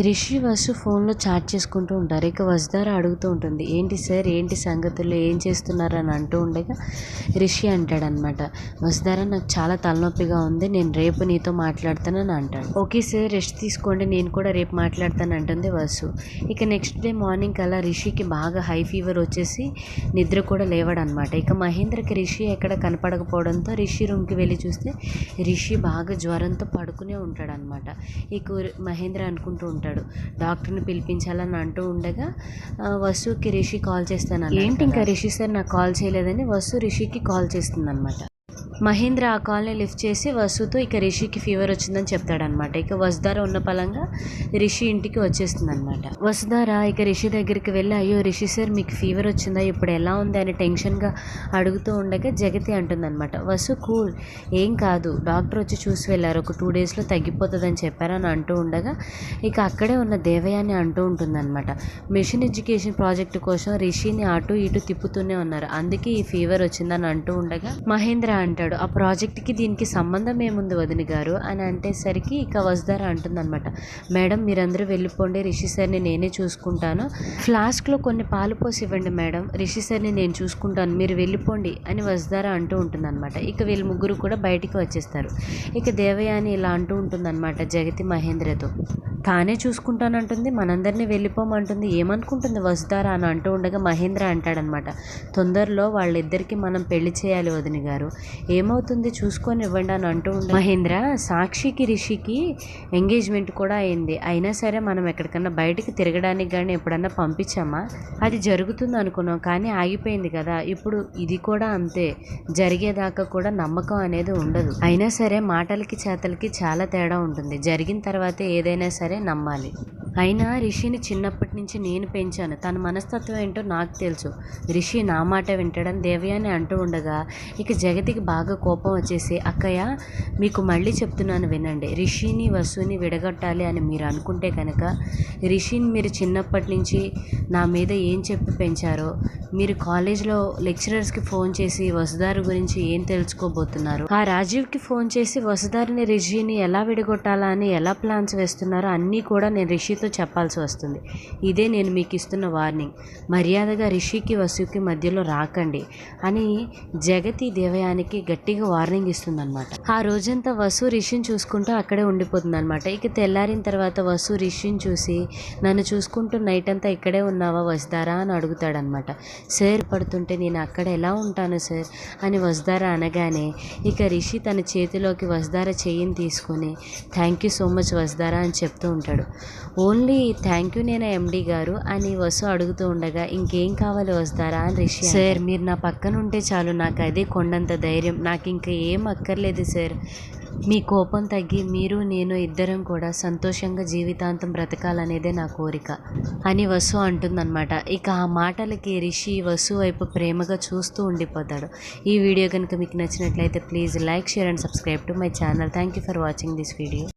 రిషి వసు ఫోన్లో చాట్ చేసుకుంటూ ఉంటారు. ఇక వసుధార అడుగుతూ ఉంటుంది, ఏంటి సార్ ఏంటి సంగతులు, ఏం చేస్తున్నారు అని అంటూ ఉండగా రిషి అంటాడనమాట, వసుధార నాకు చాలా తలనొప్పిగా ఉంది, నేను రేపు నీతో మాట్లాడతానని అంటాడు. ఓకే సార్ రెస్ట్ తీసుకోండి, నేను కూడా రేపు మాట్లాడతాను అంటుంది వసు. ఇక నెక్స్ట్ డే మార్నింగ్ అలా రిషికి బాగా హై ఫీవర్ వచ్చేసి నిద్ర కూడా లేవడనమాట. ఇక మహేంద్రకి రిషి ఎక్కడ కనపడకపోవడంతో రిషి రూమ్కి వెళ్ళి చూస్తే రిషి బాగా జ్వరంతో పడుకునే ఉంటాడనమాట. ఇక మహేంద్ర అనుకుంటూ ఉంటాడు, డాక్టర్ని పిలిపించాలని అంటూ ఉండగా వసుకి రిషి కాల్ చేస్తాను. ఏంటి ఇంకా రిషి సార్ నాకు కాల్ చేయలేదని వసు రిషికి కాల్ చేస్తుంది అనమాట. మహేంద్ర ఆ కాల్ని లిఫ్ట్ చేసి వసుతో ఇక రిషికి ఫీవర్ వచ్చిందని చెప్తాడనమాట. ఇక వసుధార ఉన్న పలంగా రిషి ఇంటికి వచ్చేస్తుంది అనమాట. వసుధార ఇక రిషి దగ్గరికి వెళ్ళి, అయ్యో రిషి సార్ మీకు ఫీవర్ వచ్చిందా, ఇప్పుడు ఎలా ఉంది అని టెన్షన్గా అడుగుతూ ఉండగా జగతి అంటుందన్నమాట, వసు కూల్, ఏం కాదు, డాక్టర్ వచ్చి చూసి వెళ్ళారు, ఒక 2 డేస్లో తగ్గిపోతుందని చెప్పారని అంటూ ఉండగా ఇక అక్కడే ఉన్న దేవయాని అంటూ ఉంటుందన్నమాట, మిషన్ ఎడ్యుకేషన్ ప్రాజెక్టు కోసం రిషిని అటు ఇటు తిప్పుతూనే ఉన్నారు, అందుకే ఈ ఫీవర్ వచ్చిందని అంటూ ఉండగా మహేంద్ర అంటాడు, ఆ ప్రాజెక్ట్కి దీనికి సంబంధం ఏముంది వదిన గారు అని అంటేసరికి ఇక వసుధార అంటుందన్నమాట, మేడం మీరందరూ వెళ్ళిపోండి, రిషి సార్ని నేనే చూసుకుంటాను, ఫ్లాస్క్లో కొన్ని పాలు పోసి ఇవ్వండి మేడం, రిషి సార్ని నేను చూసుకుంటాను, మీరు వెళ్ళిపోండి అని వసుధార అంటూ ఉంటుందన్నమాట. ఇక వీళ్ళు ముగ్గురు కూడా బయటికి వచ్చేస్తారు. ఇక దేవయాని ఇలా అంటూ ఉంటుందన్నమాట జగతి మహేంద్రతో, తానే చూసుకుంటానంటుంది, మనందరినీ వెళ్ళిపోమంటుంది, ఏమనుకుంటుంది వసుధార అని అంటూ ఉండగా మహేంద్ర అంటాడనమాట, తొందరలో వాళ్ళిద్దరికీ మనం పెళ్లి చేయాలి వదిన గారు, ఏమవుతుంది చూసుకొని ఇవ్వండి అని అంటూ ఉండే మహేంద్ర, సాక్షికి రిషికి ఎంగేజ్మెంట్ కూడా అయింది, అయినా సరే మనం ఎక్కడికన్నా బయటికి తిరగడానికి కానీ ఎప్పుడన్నా పంపించామా, అది జరుగుతుంది అనుకున్నాం కానీ ఆగిపోయింది కదా, ఇప్పుడు ఇది కూడా అంతే, జరిగేదాకా కూడా నమ్మకం అనేది ఉండదు, అయినా సరే మాటలకి చేతలకి చాలా తేడా ఉంటుంది, జరిగిన తర్వాతే ఏదైనా సరే నమ్మాలి, అయినా రిషిని చిన్నప్పటి నుంచి నేను పెంచాను, తన మనస్తత్వం ఏంటో నాకు తెలుసు, రిషి నా మాట వింటాడని దేవయాని అంటూ ఉండగా ఇక జగతికి బాగా కోపం వచ్చేసి, అక్కయ్య మీకు మళ్ళీ చెప్తున్నాను వినండి, రిషిని వసుని విడగొట్టాలి అని మీరు అనుకుంటే కనుక రిషిని మీరు చిన్నప్పటి నుంచి నా మీద ఏం చెప్పి పెంచారో, మీరు కాలేజ్లో లెక్చరర్స్కి ఫోన్ చేసి వసుధార గురించి ఏం తెలుసుకోబోతున్నారు, ఆ రాజీవ్కి ఫోన్ చేసి వసుధారిని రిషిని ఎలా విడగొట్టాలా అని ఎలా ప్లాన్స్ వేస్తున్నారో అన్నీ కూడా నేను రిషితో చెప్పాల్సి వస్తుంది, ఇదే నేను మీకు ఇస్తున్న వార్నింగ్, మర్యాదగా రిషికి వసుకి మధ్యలో రాకండి అని జగతి దేవయానికి గట్టిగా వార్నింగ్ ఇస్తుందన్నమాట. ఆ రోజంతా వసు రిషిని చూసుకుంటూ అక్కడే ఉండిపోతుంది అనమాట. ఇక తెల్లారిన తర్వాత వసు రిషిని చూసి, నన్ను చూసుకుంటూ నైట్ అంతా ఇక్కడే ఉన్నావా వసుధార అని అడుగుతాడనమాట. సార్ పడుతుంటే నేను అక్కడ ఎలా ఉంటాను సార్ అని వసుధార అనగానే ఇక రిషి తన చేతిలోకి వసుధార చెయ్యిని తీసుకొని thank you so much Vasudhara అని చెప్తూ ఉంటాడు. ఓన్లీ థ్యాంక్ యూ నేనా ఎండి గారు అని వసు అడుగుతూ ఉండగా ఇంకేం కావాలి వసుధార అని రిషి, సార్ మీరు నా పక్కన ఉంటే చాలు, నాకు అదే కొండంత ధైర్యం, నాకు ఇంకా ఏం అక్కర్లేదు సార్, మీ కోపం తగ్గి మీరు నేను ఇద్దరం కూడా సంతోషంగా జీవితాంతం బ్రతకాలనేదే నా కోరిక అని వసు అంటుందన్నమాట. ఇక ఆ మాటలకి రిషి వసు వైపు ప్రేమగా చూస్తూ ఉండిపోతాడు. ఈ వీడియో కనుక మీకు నచ్చినట్లయితే please like, share and subscribe to my channel. Thank you for watching this video.